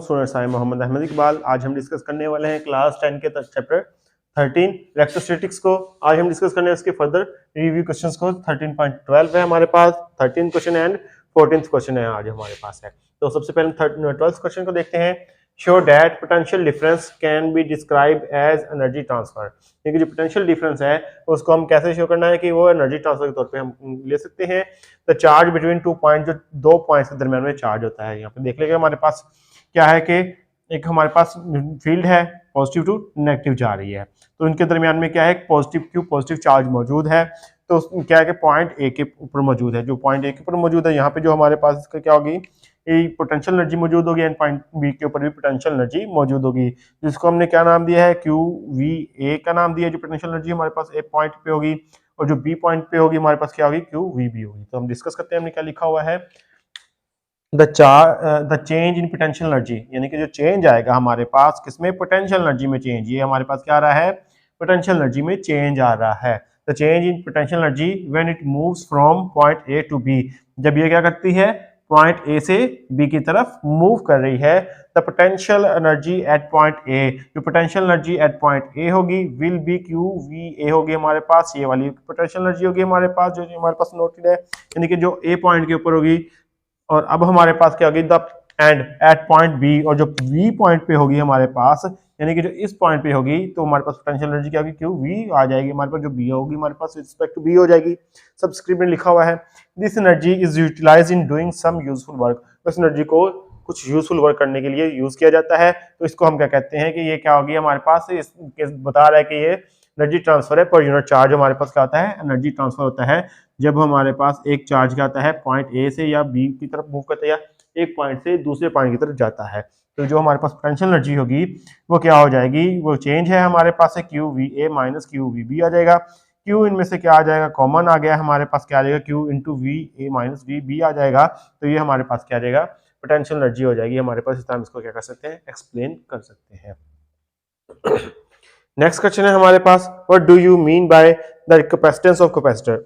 Students, I am Mohammad Ahmad Iqbal. आज हम discuss करने वाले हैं क्लास 10 के चैप्टर 13 इलेक्ट्रोस्टैटिक्स को। आज हम डिस्कस करने हैं उसके फर्दर रिव्यू क्वेश्चंस को। 13.12 है हमारे पास, 13 क्वेश्चन एंड 14th क्वेश्चन है आज हमारे पास है। तो सबसे पहले 12th क्वेश्चन को देखते हैं। Show that potential difference can be describe as energy transfer. क्योंकि जो पोटेंशियल डिफरेंस है उसको हम कैसे शो करना है कि वो एनर्जी ट्रांसफर के तौर पे हम ले सकते हैं। द चार्ज बिटवीन 2 पॉइंट, जो दो पॉइंट्स के दरमियान में चार्ज होता है। यहाँ पे देख लेंगे हमारे पास क्या है कि एक हमारे पास फील्ड है पॉजिटिव टू नेगेटिव जा रही है, तो इनके दरमियान में क्या है, पॉजिटिव क्यू पॉजिटिव चार्ज मौजूद है। तो क्या है कि पॉइंट ए के ऊपर मौजूद है, जो पॉइंट ए के ऊपर मौजूद है यहाँ पे जो हमारे पास इसका क्या होगी, पोटेंशियल एनर्जी मौजूद होगी, एंड पॉइंट बी के ऊपर भी पोटेंशियल एनर्जी मौजूद होगी, जिसको हमने क्या नाम दिया है, क्यू वी ए का नाम दिया है। जो पोटेंशियल एनर्जी हमारे पास ए पॉइंट पे होगी और जो बी पॉइंट पे होगी हमारे पास क्या होगी, क्यू वी बी होगी। तो हम डिस्कस करते हैं, हमने क्या लिखा हुआ है, the change in potential energy, यानी कि जो चेंज आएगा हमारे पास किसमें, पोटेंशियल एनर्जी में चेंज। ये हमारे पास क्या आ रहा है, पोटेंशियल एनर्जी में चेंज आ रहा है। The change in potential energy when it moves from point A to B, जब ये क्या करती है, पॉइंट ए से बी की तरफ मूव कर रही है। The potential energy at point A, जो potential energy at point A होगी will be Q V A होगी हमारे पास। ये वाली पोटेंशियल एनर्जी होगी हमारे पास, जो हमारे पास नोटेड है, यानी कि जो ए पॉइंट के ऊपर होगी। और अब हमारे पास क्या होगी, the end at point B, और जो वी पॉइंट पे होगी हमारे पास, यानी कि जो इस पॉइंट पे होगी, तो हमारे पास पोटेंशियल एनर्जी क्या होगी, क्यू वी आ जाएगी हमारे पास। जो बी होगी हमारे पास रिस्पेक्ट टू बी हो जाएगी। सबस्क्रिप्ट में लिखा हुआ है, this energy is utilised in doing some useful work. इस एनर्जी को कुछ यूजफुल वर्क करने के लिए यूज किया जाता है। तो इसको हम क्या कहते हैं कि ये क्या होगी हमारे पास, बता रहा है कि ये एनर्जी ट्रांसफर है पर यूनिट चार्ज। हमारे पास क्या होता है, एनर्जी ट्रांसफर होता है जब हमारे पास एक चार्ज क्या आता है, पॉइंट ए से या बी की तरफ मूव करता है, या एक पॉइंट से दूसरे पॉइंट की तरफ जाता है। तो जो हमारे पास पोटेंशियल एनर्जी होगी वो क्या हो जाएगी, वो चेंज है हमारे पास है Q V A minus Q V B आ जाएगा। क्यू इनमें से क्या आ जाएगा, कॉमन आ गया हमारे पास, क्या आ जाएगा, Q into V A minus V B आ जाएगा। तो ये हमारे पास क्या आ जाएगा, पोटेंशियल एनर्जी हो जाएगी हमारे पास। इस तरह इसको क्या कर सकते हैं, एक्सप्लेन कर सकते हैं। नेक्स्ट क्वेश्चन है हमारे पास, what do you mean by the capacitance of capacitor.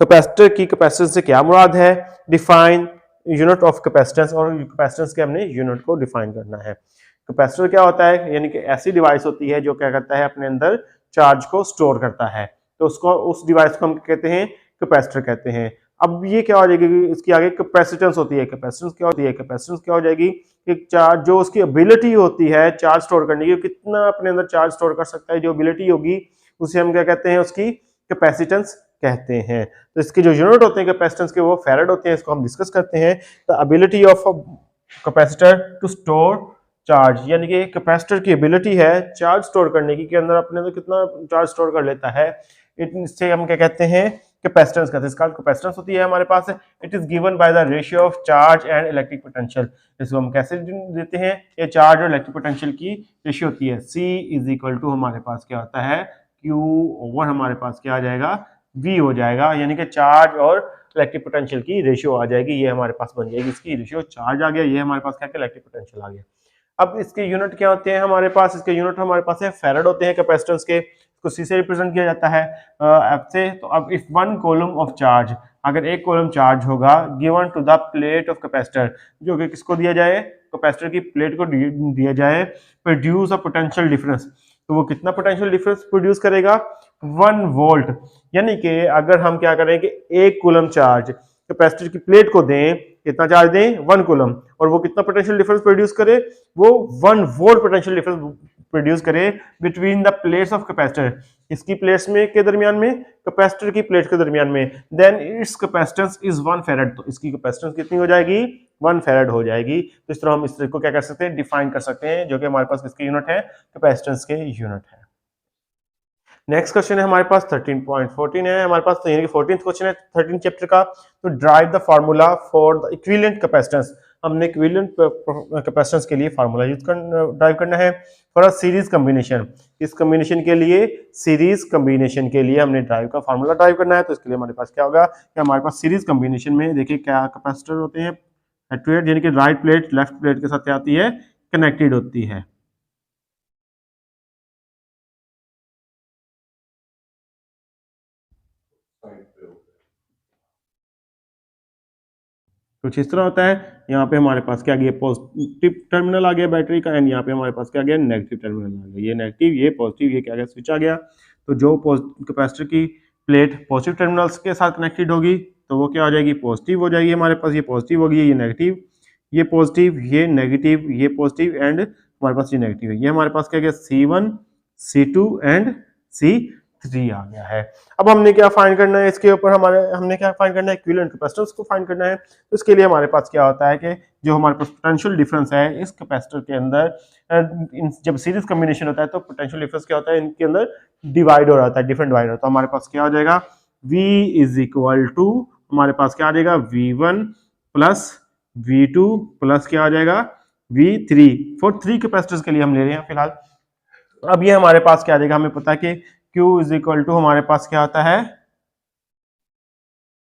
Capacitor की कैपेसिटेंस से क्या मुराद है, डिफाइन यूनिट ऑफ कैपेसिटेंस, और कैपेसिटेंस के हमने यूनिट को डिफाइन करना है। कैपेसिटर क्या होता है, यानी कि ऐसी डिवाइस होती है जो क्या करता है, अपने अंदर चार्ज को स्टोर करता है। तो उसको, उस डिवाइस को हम कहते हैं कैपेसिटर कहते हैं। अब ये क्या हो जाएगी, इसकी आगे कैपेसिटेंस होती है। कैपेसिटेंस क्या होती है, कैपेसिटेंस क्या हो जाएगी, कि चार्ज जो उसकी एबिलिटी होती है चार्ज स्टोर करने की, कितना अपने अंदर चार्ज स्टोर कर सकता है, जो एबिलिटी होगी उसे हम क्या कहते हैं, उसकी कैपेसिटेंस कहते हैं। तो इसके जो यूनिट होते हैं कैपेसिटेंस के, वो फैराड होते हैं। इसको हम डिस्कस करते हैं। The ability of capacitor to store charge, यानी कि कैपेसिटर की एबिलिटी है चार्ज स्टोर करने की, के अंदर अपने अंदर कितना चार्ज स्टोर कर लेता है, इससे हम क्या कहते हैं, कैपेसिटेंस कहते हैं। इसका कैपेसिटेंस होती है हमारे पास, it is given by the ratio of charge and electric potential. इसको हम कैसे देते हैं, ये चार्ज और इलेक्ट्रिक पोटेंशियल की रेशियो होती है। C इज इक्वल टू हमारे पास क्या होता है, Q ओवर हमारे पास क्या आ जाएगा, V हो जाएगा, यानी कि चार्ज और इलेक्ट्रिक पोटेंशियल की रेशियो आ जाएगी। ये हमारे पास बन जाएगी इसकी रेशियो, चार्ज आ गया, ये हमारे पास क्या इलेक्ट्रिक पोटेंशियल आ गया। अब इसके यूनिट क्या होते हैं हमारे पास, इसके यूनिट हमारे पास है फैराड होते हैं कैपेसिटेंस के। इसको C से रिप्रेजेंट किया जाता है F से। तो अब if one coulomb of charge, अगर एक कॉलम चार्ज होगा, given to the plate of capacitor, जो कि किसको दिया जाए, कैपेसिटर की प्लेट को दिया जाए, प्रोड्यूस अ पोटेंशियल डिफरेंस, तो वो कितना पोटेंशियल डिफरेंस प्रोड्यूस करेगा, 1 वोल्ट। यानी कि अगर हम क्या करें कि एक कूलम चार्ज कैपेसिटर की प्लेट को दें, कितना चार्ज दें, 1 कूलम, और वो कितना पोटेंशियल डिफरेंस प्रोड्यूस करे, वो 1 वोल्ट पोटेंशियल डिफरेंस प्रोड्यूस करे between the plates of capacitor, इसकी प्लेट्स में के दरमियान में, कैपेसिटर की प्लेट के दरमियान में। Then its capacitance is 1 farad, तो इसकी कैपेसिटेंस कितनी हो जाएगी, 1 फैराड हो जाएगी। तो इस तरह हम इस को क्या कर सकते हैं, डिफाइन कर सकते हैं, जो कि हमारे पास किसके यूनिट है, कैपेसिटेंस के यूनिट है। नेक्स्ट क्वेश्चन है हमारे पास 13.14 है हमारे पास, तो यानी कि 14th क्वेश्चन है 13 चैप्टर का। तो drive the formula for the equivalent capacitance, हमने इक्विवेलेंट कैपेसिटेंस के लिए फार्मूला यूज ड्राइव करना है फॉर अ सीरीज कॉम्बिनेशन। इस कॉम्बिनेशन के लिए, सीरीज कॉम्बिनेशन के लिए हमने ड्राइव का फार्मूला ड्राइव करना है। तो इसके लिए हमारे पास क्या होगा, कि हमारे पास सीरीज कॉम्बिनेशन में देखिए क्या कैपेसिटर होते हैं, यानी कि राइट प्लेट लेफ्ट प्लेट के साथ क्या आती है, कनेक्टेड होती है। कुछ इस तरह होता है। यहाँ पे हमारे पास क्या आ गया, पॉजिटिव टर्मिनल आ गया बैटरी का, एंड यहाँ पे हमारे पास क्या आ गया, नेगेटिव टर्मिनल आ गया। ये नेगेटिव, ये पॉजिटिव, ये क्या आ गया, स्विच आ गया। तो जो कैपेसिटर की प्लेट पॉजिटिव टर्मिनल्स के साथ कनेक्टेड होगी तो वो क्या हो जाएगी, पॉजिटिव हो जाएगी हमारे पास। ये पॉजिटिव होगी, ये नेगेटिव, ये पॉजिटिव, ये नेगेटिव, ये पॉजिटिव, एंड हमारे पास ये नेगेटिव है। ये हमारे पास क्या गया, C1, C2 एंड C3 आ गया है। अब हमने क्या फाइंड करना है इसके ऊपर, हमने क्या फाइंड करना है, इक्विवेलेंट कैपेसिटेंस को फाइंड करना है। तो इसके लिए हमारे पास क्या होता है कि जो हमारे पास पोटेंशियल डिफरेंस है इस कैपेसिटर के अंदर, जब सीरीज कॉम्बिनेशन होता है तो पोटेंशियल डिफरेंस क्या होता है, इनके अंदर डिवाइड हो जाता है, डिफरेंट डिवाइड होता है। हमारे पास क्या हो जाएगा, V इज इक्वल टू, हमारे पास क्या आ जाएगा, V1 प्लस V2 प्लस क्या आ जाएगा, V3। फॉर 3 कैपेसिटर्स के लिए हम ले रहे हैं फिलहाल। अब ये हमारे पास क्या आ जाएगा, हमें पता है कि Q इज इक्वल टू हमारे पास क्या आता है,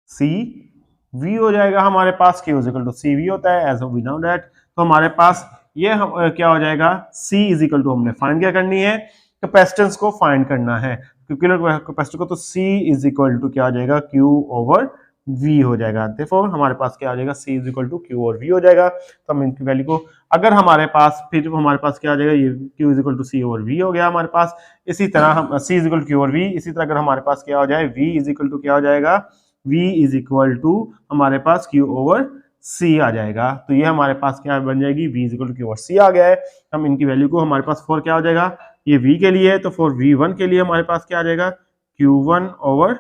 CV हो जाएगा हमारे पास, Q is equal to CV होता है एज वी नो दैट। तो हमारे पास ये क्या हो जाएगा, C इज इक्वल टू, हमने फाइंड क्या करनी है, कैपेसिटेंस को फाइंड करना है, क्योंकि कैपेसिटर को, तो C इज इक्वल टू क्या आ जाएगा, Q ओवर V हो जाएगा। देखो हमारे पास क्या आ जाएगा, C is equal to Q और V हो जाएगा। तो हम इनकी वैल्यू को, अगर हमारे पास, फिर हमारे पास क्या आ जाएगा, ये Q is equal to C और V हो गया हमारे पास। इसी तरह हम C is equal to Q और V, इसी तरह अगर हमारे पास क्या हो जाए, V इज इक्वल टू क्या हो जाएगा, V इज इक्वल टू हमारे पास Q ओवर C आ जाएगा। तो ये हमारे पास क्या बन जाएगी, V is equal to Q over C आ गया है। हम इनकी वैल्यू को, हमारे पास फॉर क्या हो जाएगा, ये V के लिए है, तो फॉर V1 के लिए हमारे पास क्या आ जाएगा, Q1 ओवर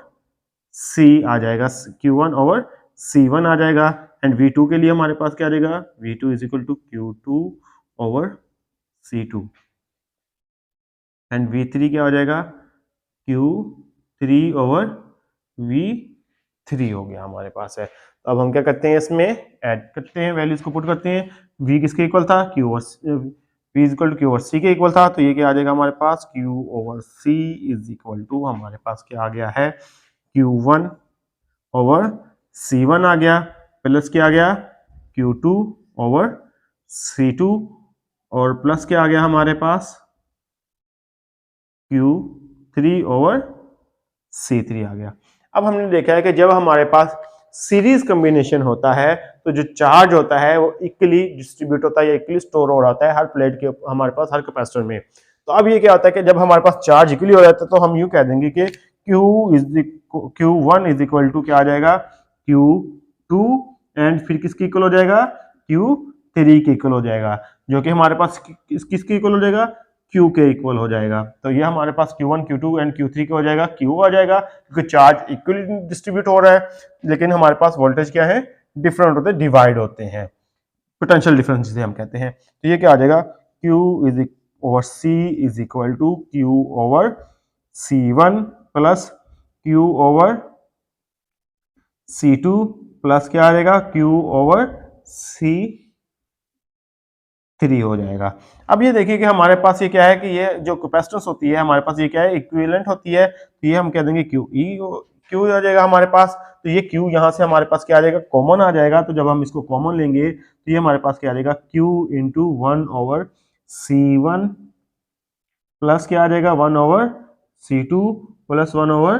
C आ जाएगा, Q1 ओवर C1 आ जाएगा। एंड V2 के लिए हमारे पास क्या आ जाएगा, V2 is equal to Q2 over C2। And V3 क्या हो जाएगा, Q3 ओवर V3 हो गया हमारे पास है। तो अब हम क्या करते हैं, इसमें ऐड करते हैं, वैल्यूज को पुट करते हैं। V किसके इक्वल था, V is equal to Q over C के इक्वल था, तो ये क्या आ जाएगा हमारे पास, Q over C is equal to हमारे पास क्या आ गया है, Q1 ओवर C1 आ गया, प्लस क्या आ गया, Q2 ओवर C2, और प्लस क्या आ गया हमारे पास, Q3 ओवर C3 आ गया। अब हमने देखा है कि जब हमारे पास सीरीज कॉम्बिनेशन होता है तो जो चार्ज होता है वो इक्वली डिस्ट्रीब्यूट होता है या इक्वली स्टोर हो जाता है हर प्लेट के, हमारे पास हर कैपेसिटर में। तो अब ये क्या होता है कि जब हमारे पास चार्ज इक्वली हो जाता है तो हम यूं कह देंगे कि Q1 इज इक्वल टू क्या आ जाएगा, Q2, एंड फिर किसकी इक्वल हो जाएगा, Q3 के इक्वल हो जाएगा, जो कि हमारे पास किसकी इक्वल हो जाएगा, Q के इक्वल हो जाएगा। तो ये हमारे पास Q1, Q2 एंड Q3 का हो जाएगा, Q आ जाएगा क्योंकि चार्ज इक्वली डिस्ट्रीब्यूट हो रहा है, लेकिन हमारे पास वोल्टेज क्या है, डिफरेंट होते हैं, डिवाइड होते हैं, पोटेंशियल डिफरेंस जिसे हम कहते हैं। तो ये क्या आ जाएगा, Q is over C is equal to Q over C1 plus Q over C2 plus क्या आ जाएगा, Q ओवर C3 हो जाएगा। अब ये देखिए कि हमारे पास ये क्या है कि ये जो कैपेसिटेंस होती है हमारे पास, ये क्या है, इक्विवेलेंट होती है। तो ये हम कह देंगे Q आ जाएगा हमारे पास। तो ये Q यहाँ से हमारे पास क्या आ जाएगा, कॉमन आ जाएगा। तो जब हम इसको कॉमन लेंगे तो ये हमारे पास क्या आ जाएगा, Q into 1 over C1 plus क्या आ जाएगा, 1 over C2 plus 1 over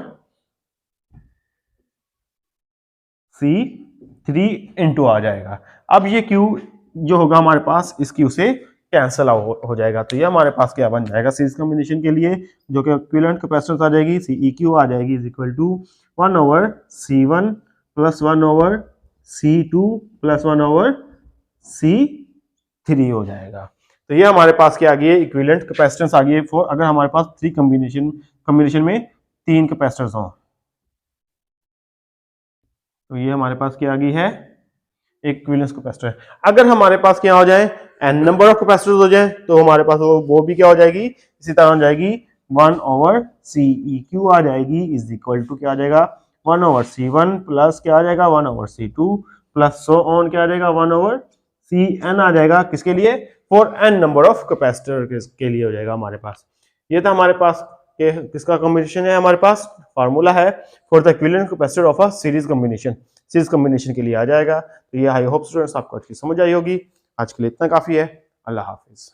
C3 into आ जाएगा। अब ये Q जो होगा हमारे पास, इस Q से कैंसल हो जाएगा। तो ये हमारे पास क्या बन जाएगा, सीरीज कॉम्बिनेशन के लिए जो कि इक्विवेलेंट कैपेसिटेंस आ जाएगी, CEQ आ जाएगी is equal to 1 over C1 plus 1 over C2 plus 1 over C3 हो जाएगा। तो ये हमारे पास क्या आ गई है, इक्विवेलेंट कैपेसिटेंस आ गई है फॉर, अगर हमारे पास 3 कॉम्बिनेशन में 3 कैपेसिटर्स हों। तो ये हमारे पास क्या आ गई है, इक्विवेलेंस कैपेसिटर। अगर हमारे पास क्या हो जाए, n नंबर ऑफ कैपेसिटर्स हो जाए, तो हमारे पास वो भी क्या हो जाएगी, इसी तरह हो जाएगी 1 ओवर CEQ आ जाएगी इज इक्वल टू क्या आ जाएगा, 1 ओवर C1 प्लस क्या आ जाएगा, 1 over C2 plus so on क्या आ जाएगा, 1 ओवर CN आ जाएगा, किसके लिए, for n number of capacitor के लिए हो जाएगा हमारे पास। ये था हमारे पास किसका कॉम्बिनेशन है, हमारे पास फार्मूला है for the equivalent capacitor of a series combination. Series combination के लिए आ जाएगा। तो ये आई होप स्टूडेंट्स आपको अच्छी समझ आई होगी। आज के लिए इतना काफी है। अल्लाह हाफिज।